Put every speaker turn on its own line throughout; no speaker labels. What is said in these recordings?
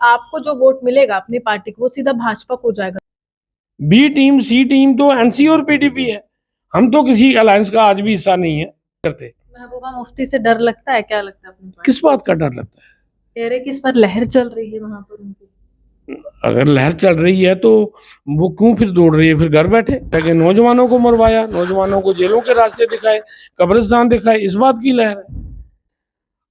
आपको जो वोट मिलेगा अपनी पार्टी को वो सीधा भाजपा को जाएगा।
बी टीम सी टीम तो एनसी और पीडीपी है। हम तो किसी अलायंस का आज भी हिस्सा नहीं है करते।
महबूबा मुफ्ती से डर लगता है, क्या लगता है अपनी पार्टी?
किस बात का डर लगता है?
कह रहे कि इस पर लहर चल रही है वहां पर उनकी।
अगर लहर चल रही है तो वो क्यों फिर दौड़ रही है? फिर घर बैठे ताकि नौजवानों को मरवाया, नौजवानों को जेलों के रास्ते दिखाए, कब्रिस्तान दिखाए, इस बात की लहर है।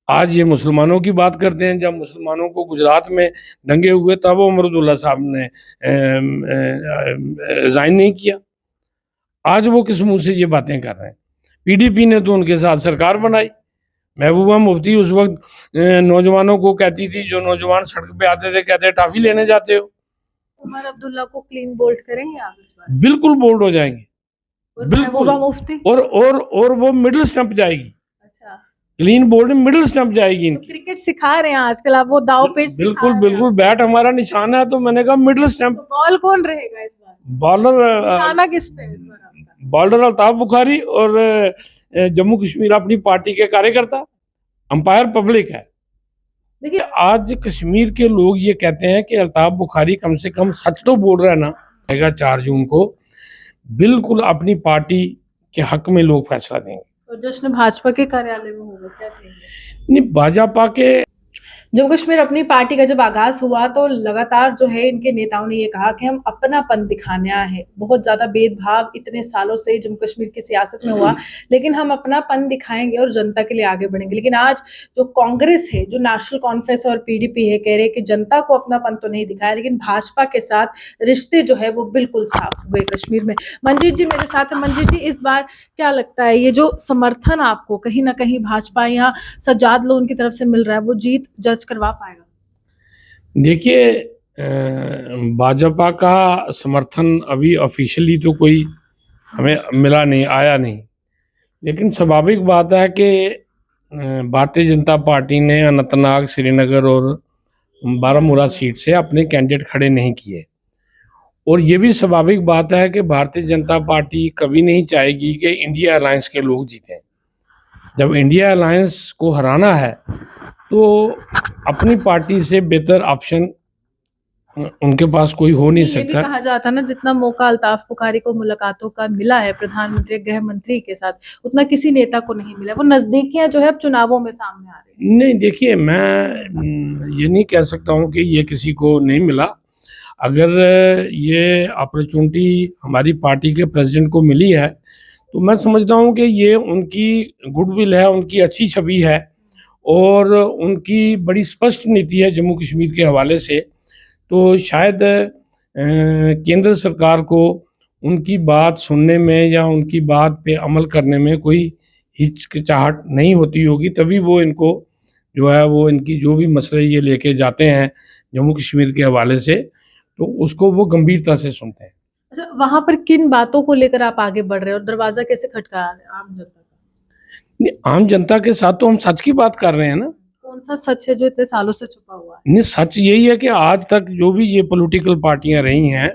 आज ये मुसलमानों की बात करते हैं। जब मुसलमानों को गुजरात में दंगे हुए तब उमरुद्दौला साहब ने रिजाइन नहीं किया। आज वो किस मुंह से ये बातें कर रहे हैं? पीडीपी ने तो उनके साथ सरकार बनाई। महबूबा मुफ्ती उस वक्त नौजवानों को कहती थी, जो नौजवान सड़क पे आते थे कहते टाफी लेने जाते हो।
उमर अब्दुल्ला को क्लीन बोल्ड करेंगे आप इस बार?
बिल्कुल बोल्ड हो जाएंगे,
और
बिल्कुल।
महबूबा मुफ्ती
और वो मिडिल स्टंप जाएगी।
अच्छा,
क्लीन बोल्ड में मिडिल स्टंप जाएगी
तो
इनकी।
क्रिकेट सिखा रहे हैं आजकल आप, वो दाव पेच सिखा
बिल्कुल
रहे हैं
बिल्कुल, बैट हमारा निशान है तो मैंने कहा मिडिल स्टंप।
तो बॉल कौन रहेगा इस बार?
बॉलर
निशाना किस पे है इस बार आपका?
बॉलर अल्ताफ बुखारी और जम्मू कश्मीर अपनी पार्टी के कार्यकर्ता, अंपायर पब्लिक है।
देखिए,
आज कश्मीर के लोग ये कहते हैं कि अल्ताफ बुखारी कम से कम सच तो बोल रहा है ना। आएगा 4 जून को, बिल्कुल अपनी पार्टी के हक में लोग फैसला देंगे।
और जश्न भाजपा के कार्यालय में होगा, क्या कहेंगे?
नहीं, भाजपा के
जम्मू कश्मीर अपनी पार्टी का जब आगाज हुआ तो लगातार जो है इनके नेताओं ने ये कहा कि हम अपनापन दिखाने आए हैं। बहुत ज्यादा भेदभाव इतने सालों से जम्मू कश्मीर की सियासत में हुआ, लेकिन हम अपनापन दिखाएंगे और जनता के लिए आगे बढ़ेंगे। लेकिन आज जो कांग्रेस है, जो नेशनल कॉन्फ्रेंस और पीडीपी है, कह रहे हैं कि जनता को अपनापन तो नहीं दिखाया, लेकिन भाजपा के साथ रिश्ते जो है वो बिल्कुल साफ हो गए कश्मीर में। मंजीत जी मेरे साथ है। मंजीत जी, इस बार क्या लगता है ये जो समर्थन आपको कहीं ना कहीं भाजपा या सज्जाद लोन की तरफ से मिल रहा है, वो जीत जज करवा पाएगा?
देखिए, भाजपा का समर्थन अभी ऑफिशियली तो कोई हमें मिला नहीं, आया नहीं। लेकिन स्वाभाविक बात है कि भारतीय जनता पार्टी ने अनंतनाग, श्रीनगर और बारामूला सीट से अपने कैंडिडेट खड़े नहीं किए। और ये भी स्वाभाविक बात है कि भारतीय जनता पार्टी कभी नहीं चाहेगी कि इंडिया अलायंस के लोग जीतें। जब इंडिया अलायंस को हराना है तो अपनी पार्टी से बेहतर ऑप्शन उनके पास कोई हो नहीं
ये भी
सकता।
कहा जाता ना, जितना मौका अल्ताफ बुखारी को मुलाकातों का मिला है प्रधानमंत्री, गृह मंत्री के साथ, उतना किसी नेता को नहीं मिला। वो नजदीकियां जो है अब चुनावों में सामने आ रही है।
नहीं, देखिए, मैं ये नहीं कह सकता हूँ कि ये किसी को नहीं मिला। अगर ये अपॉर्चुनिटी हमारी पार्टी के प्रेसिडेंट को मिली है तो मैं समझता हूँ कि ये उनकी गुडविल है, उनकी अच्छी छवि है और उनकी बड़ी स्पष्ट नीति है जम्मू कश्मीर के हवाले से। तो शायद केंद्र सरकार को उनकी बात सुनने में या उनकी बात पे अमल करने में कोई हिचकिचाहट नहीं होती होगी, तभी वो इनको जो है वो इनकी जो भी मसले ये लेके जाते हैं जम्मू कश्मीर के हवाले से, तो उसको वो गंभीरता से सुनते हैं।
अच्छा, वहां पर किन बातों को लेकर आप आगे बढ़ रहे हैं और दरवाजा कैसे खटका रहे हैं आम जनता का?
नहीं, आम जनता के साथ तो हम सच की बात कर रहे हैं ना।
कौन सा सच है जो इतने सालों से छुपा हुआ है?
नहीं, सच यही है कि आज तक जो भी ये पॉलिटिकल पार्टियां रही हैं,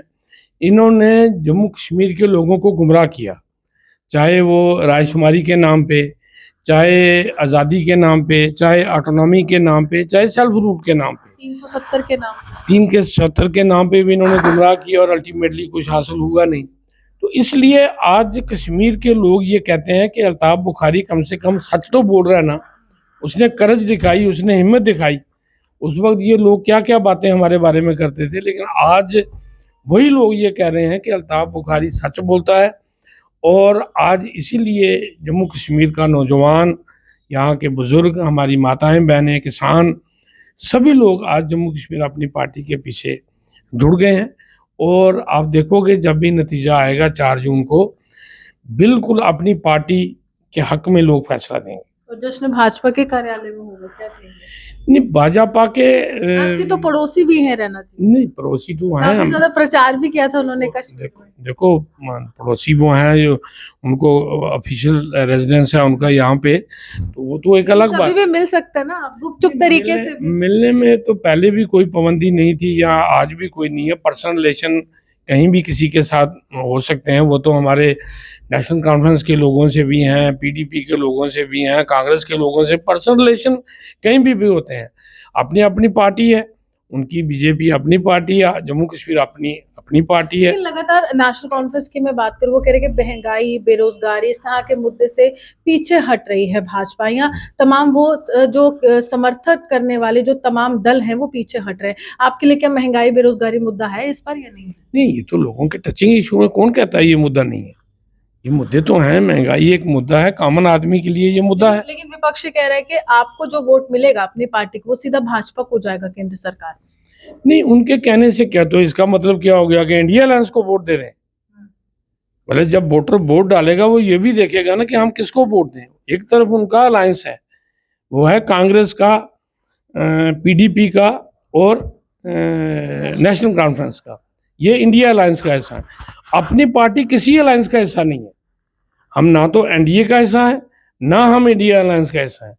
इन्होंने जम्मू कश्मीर के लोगों को गुमराह किया। चाहे वो रायशुमारी के नाम पे, चाहे आज़ादी के नाम पे, चाहे ऑटोनॉमी के नाम पे, चाहे सेल्फ रूल के नाम पे,
370 के नाम।
370 के नाम पे भी इन्होंने गुमराह किया और अल्टीमेटली कुछ हासिल हुआ नहीं। तो इसलिए आज कश्मीर के लोग ये कहते हैं कि अल्ताफ बुखारी कम से कम सच तो बोल रहा है ना। उसने करज दिखाई, उसने हिम्मत दिखाई। उस वक्त ये लोग क्या क्या बातें हमारे बारे में करते थे, लेकिन आज वही लोग ये कह रहे हैं कि अल्ताफ बुखारी सच बोलता है। और आज इसीलिए जम्मू कश्मीर का नौजवान, यहाँ के बुज़ुर्ग, हमारी माताएं, बहनें, किसान, सभी लोग आज जम्मू कश्मीर अपनी पार्टी के पीछे जुड़ गए हैं। और आप देखोगे जब भी नतीजा आएगा 4 जून को, बिल्कुल अपनी पार्टी के हक में लोग फैसला देंगे।
और जश्न भाजपा के कार्यालय में होगा, क्या कहेंगे?
नहीं, भाजपा के
आपके तो पड़ोसी भी हैं रैना जी।
नहीं, पड़ोसी तो हैं।
काफी ज्यादा प्रचार भी किया था उन्होंने कश्मीर में।
देखो, पड़ोसी वो हैं जो उनको ऑफिशियल रेजिडेंस है उनका यहाँ पे, तो वो तो एक अलग बात।
कभी भी मिल सकता है ना, आप गुपचुप तरीके से भी।
मिलने में तो पहले भी कोई पाबंदी नहीं थी, या आज भी कोई नहीं है। पर्सनल रिलेशन कहीं भी किसी के साथ हो सकते हैं। वो तो हमारे नेशनल कॉन्फ्रेंस के लोगों से भी हैं, पीडीपी के लोगों से भी हैं, कांग्रेस के लोगों से पर्सनल रिलेशन कहीं भी होते हैं। अपनी अपनी पार्टी है, उनकी बीजेपी अपनी पार्टी है, जम्मू कश्मीर अपनी अपनी पार्टी है।
लेकिन लगातार नेशनल कॉन्फ्रेंस की मैं बात करूं, वो कह रहे कि महंगाई, बेरोजगारी, इस तरह के मुद्दे से पीछे हट रही है भाजपा, या तमाम वो जो समर्थक करने वाले जो तमाम दल हैं वो पीछे हट रहे हैं। आपके लिए क्या महंगाई, बेरोजगारी मुद्दा है इस पर या नहीं?
नहीं, ये तो लोगों के टचिंग इशू है, कौन कहता है ये मुद्दा नहीं है? ये मुद्दे तो हैं, महंगाई एक मुद्दा है, कॉमन आदमी के लिए ये मुद्दा है।
लेकिन विपक्ष कह रहा है कि आपको जो वोट मिलेगा अपनी पार्टी को, वो सीधा भाजपा को जाएगा केंद्र सरकार।
नहीं, उनके कहने से क्या, तो इसका मतलब क्या हो गया कि इंडिया अलायंस को वोट दे रहे हैं? पहले जब वोटर वोट डालेगा वो ये भी देखेगा ना कि हम किसको वोट दें। एक तरफ उनका अलायंस है, वो है कांग्रेस का, पीडीपी का और नेशनल कॉन्फ्रेंस का। ये इंडिया अलायंस का हिस्सा है। अपनी पार्टी किसी अलायंस का हिस्सा नहीं है। हम ना तो एनडीए का हिस्सा है, ना हम इंडिया अलायंस का हिस्सा है।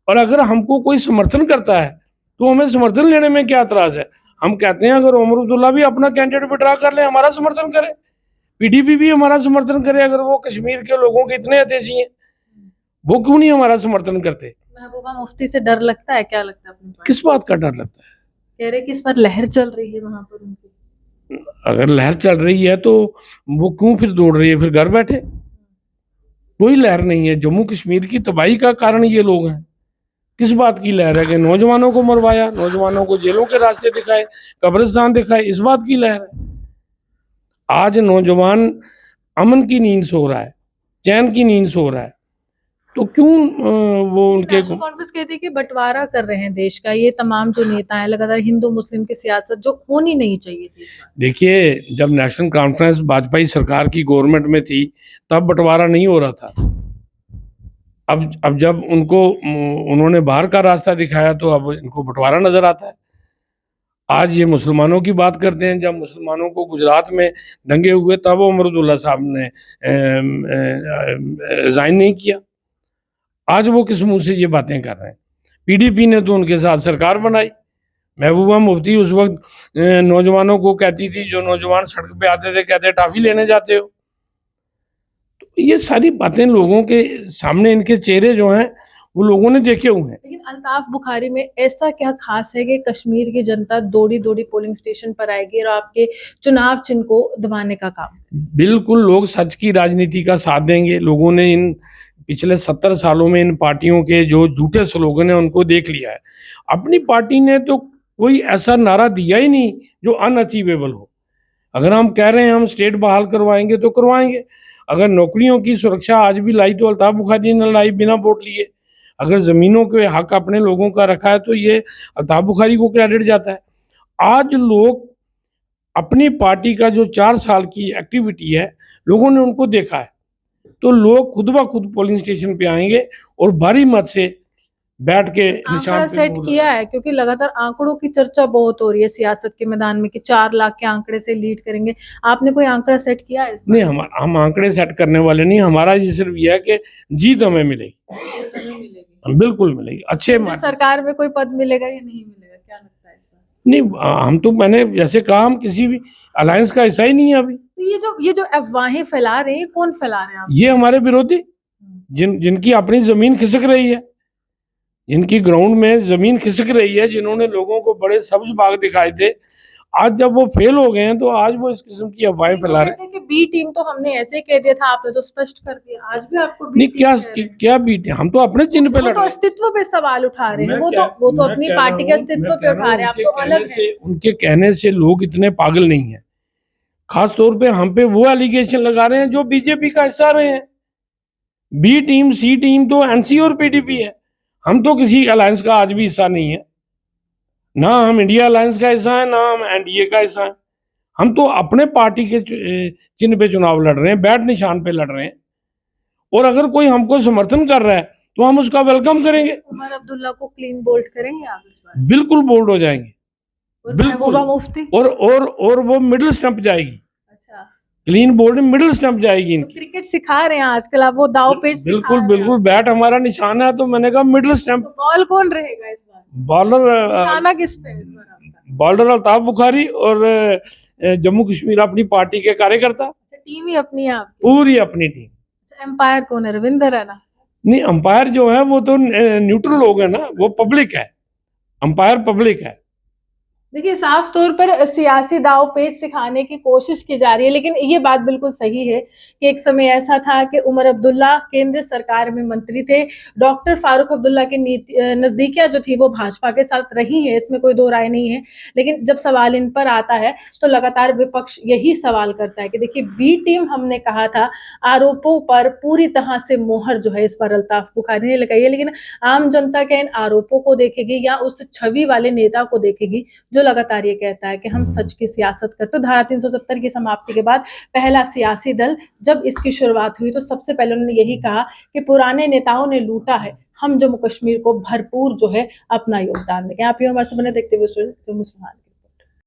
और अगर हमको कोई समर्थन करता है तो हमें समर्थन लेने में क्या एतराज है? हम कहते हैं अगर उमर अब्दुल्ला भी अपना कैंडिडेट विड्रा कर ले, हमारा समर्थन करे, पीडीपी भी हमारा समर्थन करे। अगर वो कश्मीर के लोगों के इतने हितैषी हैं, वो क्यों नहीं हमारा समर्थन करते?
महबूबा मुफ्ती से डर लगता है, क्या लगता है अपनी पार्टी?
किस बात का डर लगता है?
कह रहे कि इस बार लहर चल रही है वहां पर उनकी।
अगर लहर चल रही है तो वो क्यों फिर दौड़ रही है? फिर घर बैठे। कोई लहर नहीं है। जम्मू कश्मीर की तबाही का कारण ये लोग हैं। किस बात की लहर है कि नौजवानों को मरवाया, नौजवानों को जेलों के रास्ते दिखाए, कब्रिस्तान दिखाए, इस बात की लहर है? आज नौजवान अमन की नींद सो रहा है, चैन की नींद सो रहा है, तो क्यों वो उनके
नेशनल कॉन्फ्रेंस कहती है कि बंटवारा कर रहे हैं देश का, ये तमाम जो नेता हैं लगातार हिंदू मुस्लिम की सियासत जो होनी नहीं चाहिए थी इस बार।
देखिए, जब नेशनल कॉन्फ्रेंस वाजपेयी सरकार की गवर्नमेंट में थी तब बंटवारा नहीं हो रहा था। अब जब उनको उन्होंने बाहर का रास्ता दिखाया तो अब इनको बंटवारा नजर आता है। आज ये मुसलमानों की बात करते हैं। जब मुसलमानों को गुजरात में दंगे हुए तब उमर अब्दुल्ला साहब ने रिजाइन नहीं किया। आज वो किस मुंह से ये बातें कर रहे हैं? पीडीपी ने तो उनके साथ सरकार बनाई। महबूबा मुफ्ती उस वक्त नौजवानों को कहती थी, जो नौजवान सड़क पे आते थे कहते टाफी लेने जाते हो। तो ये सारी बातें लोगों के सामने, इनके चेहरे जो हैं वो लोगों ने देखे हुए हैं।
लेकिन अल्ताफ बुखारी में ऐसा क्या खास है कि कश्मीर की जनता दौड़ी दौड़ी पोलिंग स्टेशन पर आएगी और आपके चुनाव चिन्ह को दबाने का काम?
बिल्कुल, लोग सच की राजनीति का साथ देंगे। लोगों ने इन पिछले 70 सालों में इन पार्टियों के जो झूठे स्लोगन हैं उनको देख लिया है। अपनी पार्टी ने तो कोई ऐसा नारा दिया ही नहीं जो अनअचीवेबल हो। अगर हम कह रहे हैं हम स्टेट बहाल करवाएंगे तो करवाएंगे। अगर नौकरियों की सुरक्षा आज भी लाई तो अल्ताफ बुखारी ने लाई बिना वोट लिए। अगर ज़मीनों के हक अपने लोगों का रखा है तो ये अल्ताफ बुखारी को क्रेडिट जाता है। आज लोग अपनी पार्टी का जो 4 साल की एक्टिविटी है, लोगों ने उनको देखा है, तो लोग खुद ब खुद पोलिंग स्टेशन पे आएंगे और भारी मत से बैठ के निशान
आंकड़ा
पे
सेट
वोट
किया है, क्योंकि लगातार आंकड़ों की चर्चा बहुत हो रही है सियासत के मैदान में कि 4 लाख के आंकड़े से लीड करेंगे। आपने कोई आंकड़ा सेट किया है इस बार?
नहीं, हम आंकड़े सेट करने वाले नहीं। हमारा ये सिर्फ ये है कि जीत हमें मिलेगी, बिल्कुल मिलेगी। अच्छे
केंद्र सरकार में कोई पद मिलेगा या नहीं मिलेगा, क्या लगता है इस बार?
नहीं, हम तो, मैंने जैसे कहा, हम किसी भी अलायंस का हिस्सा ही नहीं है अभी।
तो ये जो अफवाहें फैला रहे हैं, कौन फैला रहे हैं आप?
ये हमारे विरोधी, जिनकी अपनी जमीन खिसक रही है, जिनकी ग्राउंड में जमीन खिसक रही है, जिन्होंने लोगों को बड़े सब्ज बाग दिखाए थे, आज जब वो फेल हो गए हैं तो आज वो इस किस्म की अफवाहें फैला रहे हैं।
कि बी टीम तो हमने ऐसे ही कह दिया था, आपने तो स्पष्ट कर दिया, आज भी आपको बी
नहीं,
टीम
क्या
कह रहे हैं।
क्या बीट, हम तो अपने चिन्ह पे
वो
लड़
तो
रहे हैं।
अस्तित्व पे सवाल उठा रहे हैं, वो तो
मैं
अपनी
कह रहा
पार्टी के
हूं,
अस्तित्व
मैं
पे
कह रहा
उठा
हूं,
रहे हैं, आप
उनके
तो
कहने
अलग हैं।
उनके कहने से लोग इतने पागल नहीं है। खास तौर पे हम पे वो एलिगेशन लगा रहे हैं जो बीजेपी का हिस्सा रहे हैं। बी टीम, सी टीम तो एनसी और पीडीपी है। हम तो किसी अलायंस का आज भी हिस्सा नहीं है। ना हम इंडिया अलायंस का हिस्सा है, ना हम एनडीए का हिस्सा है। हम तो अपने पार्टी के चिन्ह पे चुनाव लड़ रहे हैं, बैट निशान पे लड़ रहे हैं। और अगर कोई हमको समर्थन कर रहा है तो हम उसका वेलकम करेंगे।
उमर अब्दुल्ला को क्लीन बोल्ड करेंगे आप इस बार?
बिल्कुल बोल्ड हो जाएंगे,
और
बिल्कुल।
महबूबा मुफ्ती?
और वो मिडिल स्टंप जाएगी।
अच्छा,
क्लीन बोल्ड में मिडिल स्टंप जाएगी
तो
इनकी।
क्रिकेट सिखा रहे हैं आजकल आप, वो दाव पेच सिखा
बिल्कुल
रहे हैं
बिल्कुल,
आप।
बैट हमारा निशाना है तो मैंने कहा मिडिल
तो
स्टंप।
बॉल कौन रहेगा इस बार?
बॉलर
निशाना किस पे है इस बार आपका?
बॉलर अल्ताफ बुखारी और जम्मू कश्मीर अपनी पार्टी के कार्यकर्ता,
अच्छा, टीम ही अपनी है आपकी?
पूरी अपनी टीम।
अच्छा, एम्पायर कौन है? रविंदर है ना?
नहीं, अंपायर जो है वो तो न्यूट्रल लोग है ना, वो पब्लिक है। अंपायर पब्लिक है।
देखिए, साफ तौर पर सियासी दांव-पेच सिखाने की कोशिश की जा रही है, लेकिन ये बात बिल्कुल सही है कि एक समय ऐसा था कि उमर अब्दुल्ला केंद्र सरकार में मंत्री थे। डॉक्टर फारूक अब्दुल्ला की नज़दीकियाँ जो थी वो भाजपा के साथ रही हैं, इसमें कोई दो राय नहीं है। लेकिन जब सवाल इन पर आता है, तो लगातार विपक्ष यही सवाल करता है कि देखिए, बी टीम हमने कहा था, आरोपों पर पूरी तरह से मोहर जो है इस पर अल्ताफ बुखारी ने लगाई है, लेकिन आम जनता क्या इन आरोपों को देखेगी या उस छवि वाले नेता को देखेगी जो लगातार ये कहता है कि हम सच की सियासत करते। तो धारा 370 की समाप्ति के बाद पहला सियासी दल जब इसकी शुरुआत हुई तो सबसे पहले उन्होंने यही कहा कि पुराने नेताओं ने लूटा है, हम जम्मू कश्मीर को भरपूर जो है अपना योगदान देंगे। आप ये हमारे से बने देखते हुए मुसलमान